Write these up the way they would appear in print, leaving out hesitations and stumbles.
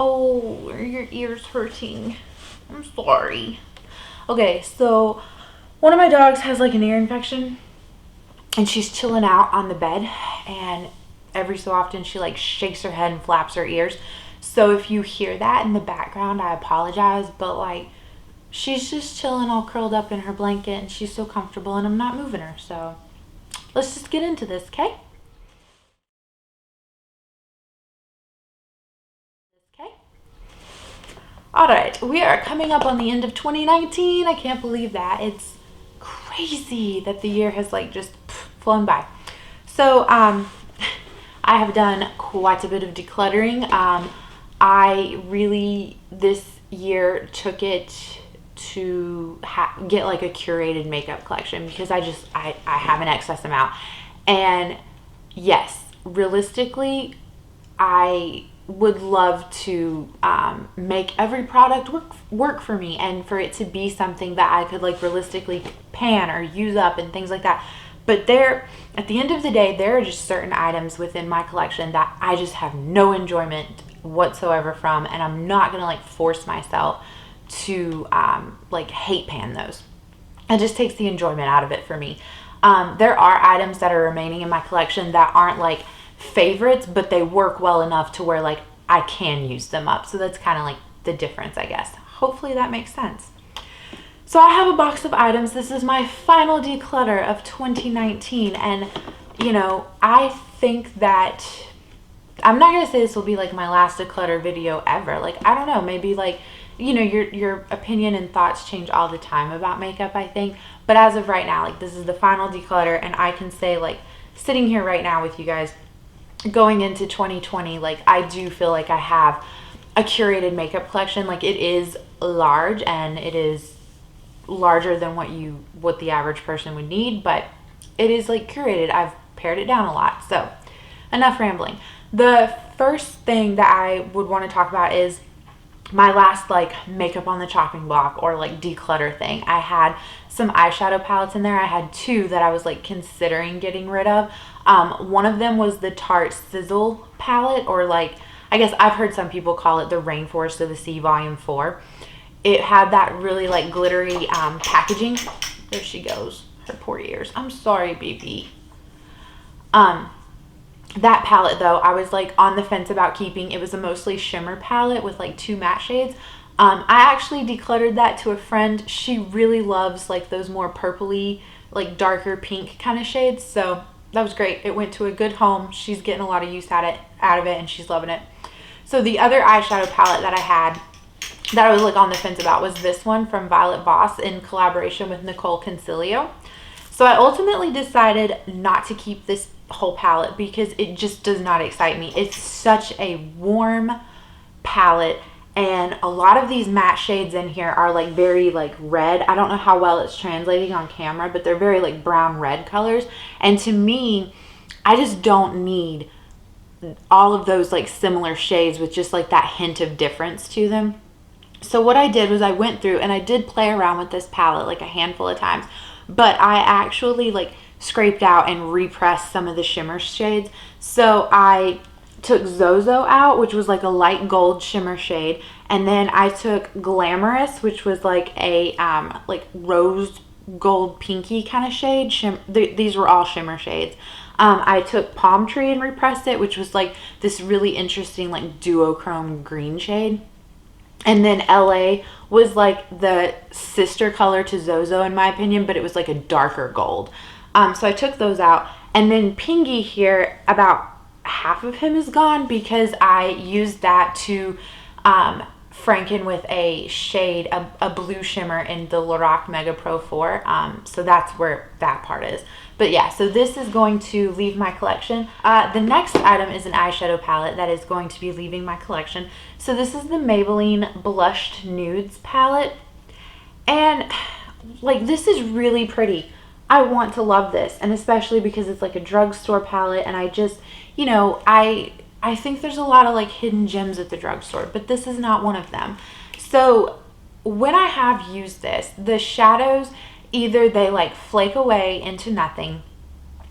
Oh, are your ears hurting? I'm sorry. Okay, so one of my dogs has like an ear infection and she's chilling out on the bed, and every so often she like shakes her head and flaps her ears. So if you hear that in the background, I apologize, but like she's just chilling all curled up in her blanket and she's so comfortable and I'm not moving her. So let's just get into this, okay? Okay. All right, we are coming up on the end of 2019. I can't believe that. It's crazy that the year has like just flown by. So I have done quite a bit of decluttering. I really this year took it to get like a curated makeup collection because I have an excess amount. And yes, realistically, I would love to make every product work for me and for it to be something that I could like realistically pan or use up and things like that. But at the end of the day, there are just certain items within my collection that I just have no enjoyment whatsoever from, and I'm not gonna like force myself to like hate pan those. It just takes the enjoyment out of it for me. There are items that are remaining in my collection that aren't like favorites, but they work well enough to where like I can use them up. So that's kind of like the difference, I guess. Hopefully that makes sense. So I have a box of items. This is my final declutter of 2019. And, you know, I think that I'm not going to say this will be like my last declutter video ever. Like, I don't know, maybe like, you know, your opinion and thoughts change all the time about makeup, I think. But as of right now, like this is the final declutter, and I can say like sitting here right now with you guys going into 2020, like I do feel like I have a curated makeup collection. Like it is large and it is larger than what the average person would need, but it is like curated. I've pared it down a lot. So enough rambling. The first thing that I would want to talk about is my last like makeup on the chopping block or like declutter thing. I had some eyeshadow palettes in there. I had two that I was like considering getting rid of. One of them was the Tarte Sizzle palette, or like I guess I've heard some people call it the Rainforest of the Sea Volume 4. It had that really like glittery packaging. There she goes, her poor ears. I'm sorry, baby. That palette though, I was like on the fence about keeping. It was a mostly shimmer palette with like 2 matte shades. I actually decluttered that to a friend. She really loves like those more purpley, like darker pink kind of shades. So that was great. It went to a good home. She's getting a lot of use out of it and she's loving it. So the other eyeshadow palette that I had that I was like on the fence about was this one from Violet Voss in collaboration with Nicole Concilio. So I ultimately decided not to keep this whole palette because it just does not excite me. It's such a warm palette, and a lot of these matte shades in here are like very like red. I don't know how well it's translating on camera, but they're very like brown red colors, and to me I just don't need all of those like similar shades with just like that hint of difference to them. So what I did was I went through and I did play around with this palette like a handful of times, but I actually like scraped out and repressed some of the shimmer shades. So I took Zozo out, which was like a light gold shimmer shade, and then I took Glamorous, which was like a like rose gold pinky kind of shade. These were all shimmer shades. I took Palm Tree and repressed it, which was like this really interesting like duochrome green shade. And then LA was like the sister color to Zozo in my opinion, but it was like a darker gold. So I took those out. And then Pingy here, about half of him is gone because I used that to franken with a shade, a blue shimmer in the Lorac Mega Pro 4. So that's where that part is. But yeah, so this is going to leave my collection. The next item is an eyeshadow palette that is going to be leaving my collection. So this is the Maybelline Blushed Nudes palette. And like, this is really pretty. I want to love this, and especially because it's like a drugstore palette, and I just, you know, I think there's a lot of like hidden gems at the drugstore, but this is not one of them. So when I have used this, the shadows, either they like flake away into nothing,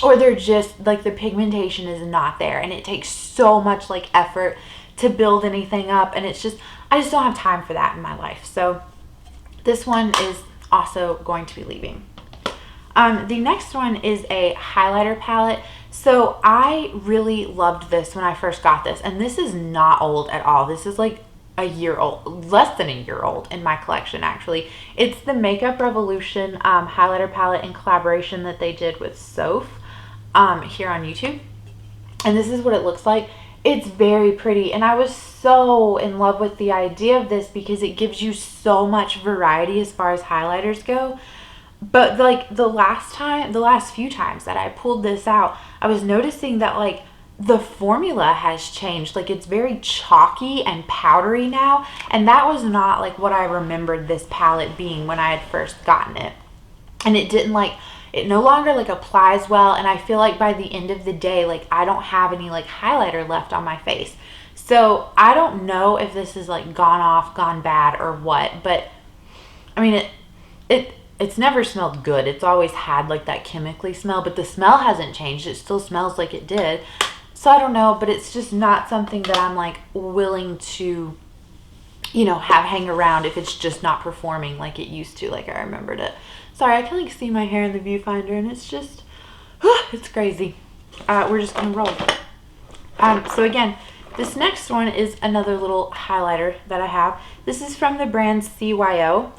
or they're just like the pigmentation is not there, and it takes so much like effort to build anything up, and I just don't have time for that in my life. So this one is also going to be leaving. The next one is a highlighter palette. So I really loved this when I first got this, and this is not old at all. This is like a year old, less than a year old in my collection actually. It's the Makeup Revolution highlighter palette in collaboration that they did with Soph here on YouTube. And this is what it looks like. It's very pretty, and I was so in love with the idea of this because it gives you so much variety as far as highlighters go. But like the last few times that I pulled this out, I was noticing that like the formula has changed. Like it's very chalky and powdery now, and that was not like what I remembered this palette being when I had first gotten it. And it no longer like applies well, and I feel like by the end of the day, like I don't have any like highlighter left on my face. So I don't know if this is like gone bad or what, but I mean it's never smelled good. It's always had like that chemically smell, but the smell hasn't changed. It still smells like it did. So I don't know, but it's just not something that I'm like willing to, you know, have hang around if it's just not performing like it used to, like I remembered it. Sorry, I can like see my hair in the viewfinder, and it's just, it's crazy. We're just gonna roll. So again, this next one is another little highlighter that I have. This is from the brand CYO.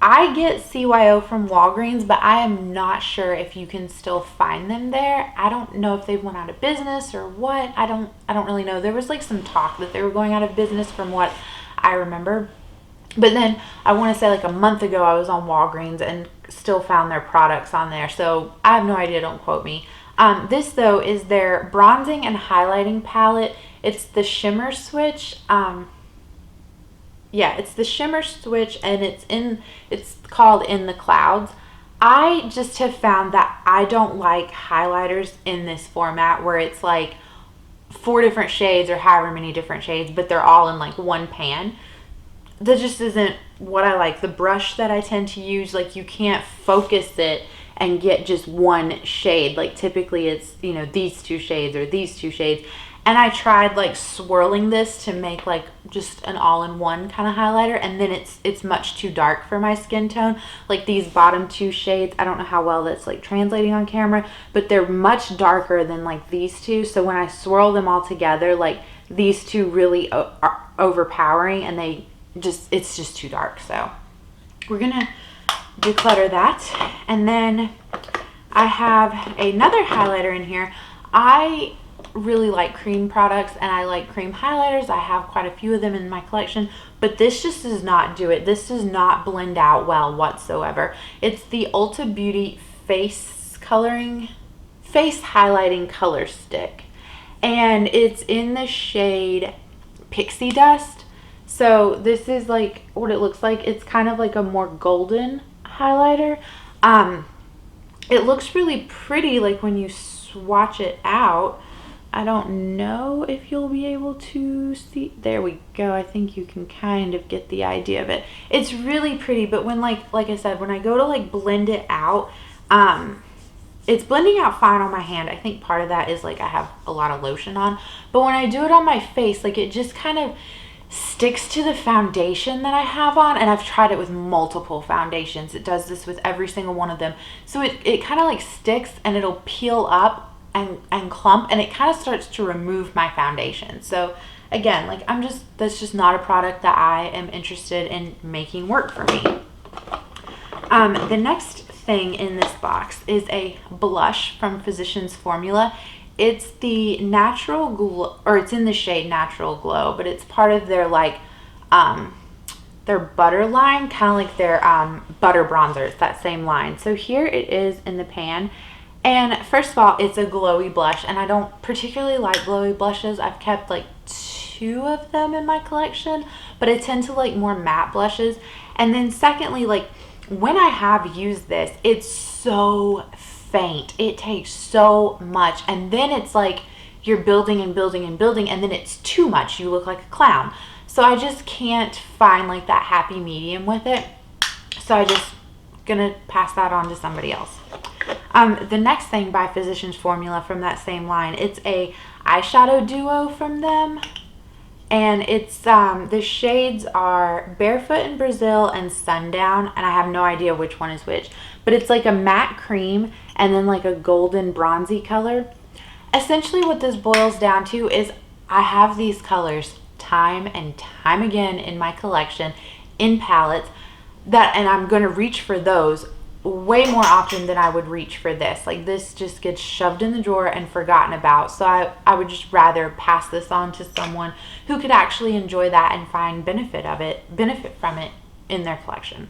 I get CYO from Walgreens, but I am not sure if you can still find them there. I don't know if they've went out of business or what. I don't really know. There was like some talk that they were going out of business from what I remember. But then I want to say like a month ago I was on Walgreens and still found their products on there. So I have no idea, don't quote me. This though is their bronzing and highlighting palette. It's the Shimmer Switch. Yeah, it's the Shimmer Switch, and it's called In the Clouds. I just have found that I don't like highlighters in this format where it's like 4 different shades or however many different shades, but they're all in like one pan. That just isn't what I like. The brush that I tend to use, like you can't focus it and get just one shade. Like typically it's, you know, these 2 shades or these 2 shades. And I tried like swirling this to make like just an all-in-one kind of highlighter, and then it's much too dark for my skin tone. Like these bottom 2 shades, I don't know how well that's like translating on camera, but they're much darker than like these 2. So when I swirl them all together, like these 2 really are overpowering, and it's just too dark. So we're gonna declutter that. And then I have another highlighter in here. I really like cream products, and I like cream highlighters. I have quite a few of them in my collection, but this just does not do it. This does not blend out well whatsoever. It's the Ulta Beauty face highlighting color stick, and it's in the shade Pixie Dust. So this is like what it looks like. It's kind of like a more golden highlighter. It looks really pretty like when you swatch it out. I don't know if you'll be able to see. There we go. I think you can kind of get the idea of it. It's really pretty, but when like I said, when I go to like blend it out, it's blending out fine on my hand. I think part of that is like I have a lot of lotion on, but when I do it on my face, like it just kind of sticks to the foundation that I have on, and I've tried it with multiple foundations. It does this with every single one of them. So it kind of like sticks, and it'll peel up and clump, and it kind of starts to remove my foundation. So again, like that's just not a product that I am interested in making work for me. The next thing in this box is a blush from Physicians Formula. It's the Natural Glow, or it's in the shade Natural Glow, but it's part of their like their butter line, kind of like their butter bronzer. It's that same line. So here it is in the pan. And first of all, it's a glowy blush, and I don't particularly like glowy blushes. I've kept like 2 of them in my collection, but I tend to like more matte blushes. And then secondly, like when I have used this, it's so faint. It takes so much, and then it's like you're building and building and building, and then it's too much. You look like a clown. So I just can't find like that happy medium with it. So I just gonna pass that on to somebody else. The next thing by Physicians Formula from that same line, it's a eyeshadow duo from them. And it's the shades are Barefoot in Brazil and Sundown, and I have no idea which one is which, but it's like a matte cream and then like a golden bronzy color. Essentially what this boils down to is I have these colors time and time again in my collection in palettes, and I'm going to reach for those way more often than I would reach for this. Like, this just gets shoved in the drawer and forgotten about. So I would just rather pass this on to someone who could actually enjoy that and find benefit from it in their collection.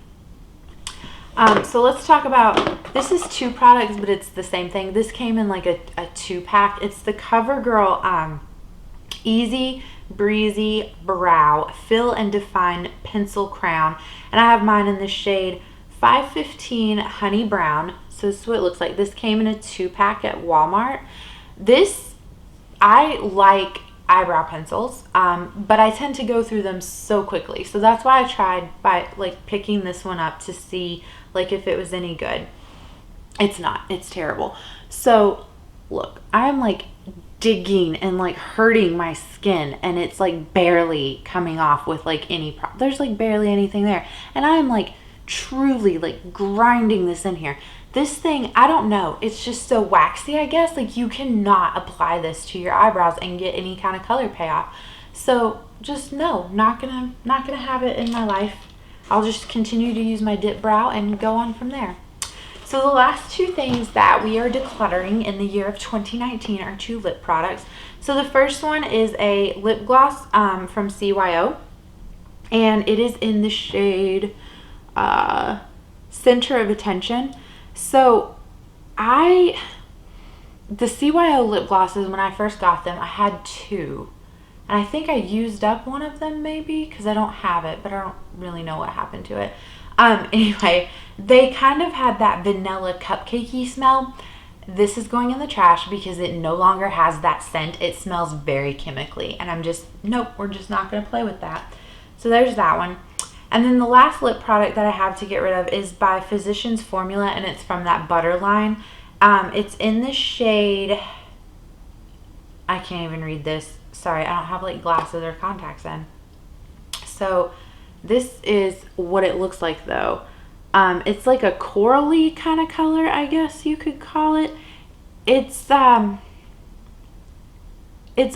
So let's talk about, this is 2 products, but it's the same thing. This came in like a 2-pack. It's the CoverGirl Easy Breezy Brow Fill and Define Pencil Crown. And I have mine in the shade 515 Honey Brown. So this is what it looks like. This came in a 2-pack at Walmart. I like eyebrow pencils, but I tend to go through them so quickly. So that's why I tried by like picking this one up to see like if it was any good. It's not. It's terrible. So look, I'm like digging and like hurting my skin, and it's like barely coming off with like any there's like barely anything there, and I'm like truly like grinding this in here. This thing, I don't know, it's just so waxy, I guess. Like, you cannot apply this to your eyebrows and get any kind of color payoff. So just no, not gonna have it in my life. I'll just continue to use my dip brow and go on from there. So the last 2 things that we are decluttering in the year of 2019 are 2 lip products. So the first one is a lip gloss from CYO, and it is in the shade Center of Attention. So the CYO lip glosses, when I first got them, I had 2. And I think I used up one of them maybe because I don't have it, but I don't really know what happened to it. Anyway, they kind of had that vanilla cupcakey smell. This is going in the trash because it no longer has that scent. It smells very chemically, and I'm just, nope, we're just not going to play with that. So there's that one. And then the last lip product that I have to get rid of is by Physicians Formula, and it's from that butter line. It's in the shade, I can't even read this. Sorry, I don't have like glasses or contacts in. So this is what it looks like though. It's like a corally kind of color, I guess you could call it. It's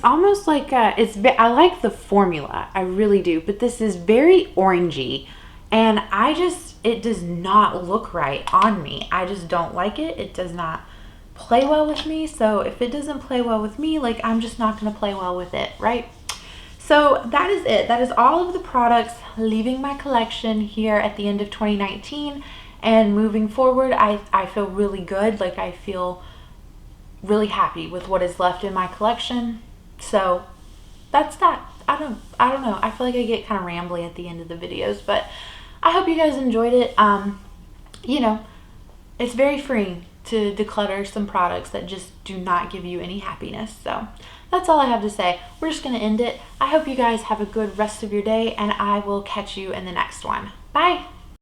almost like I like the formula, I really do, but this is very orangey, and it does not look right on me. I just don't like it. It does not play well with me. So if it doesn't play well with me, like, I'm just not going to play well with it, right? So that is it. That is all of the products leaving my collection here at the end of 2019, and moving forward, I feel really good. Like, I feel really happy with what is left in my collection. So that's that. I don't know. I feel like I get kind of rambly at the end of the videos, but I hope you guys enjoyed it. You know, it's very freeing to declutter some products that just do not give you any happiness. So that's all I have to say. We're just going to end it. I hope you guys have a good rest of your day, and I will catch you in the next one. Bye.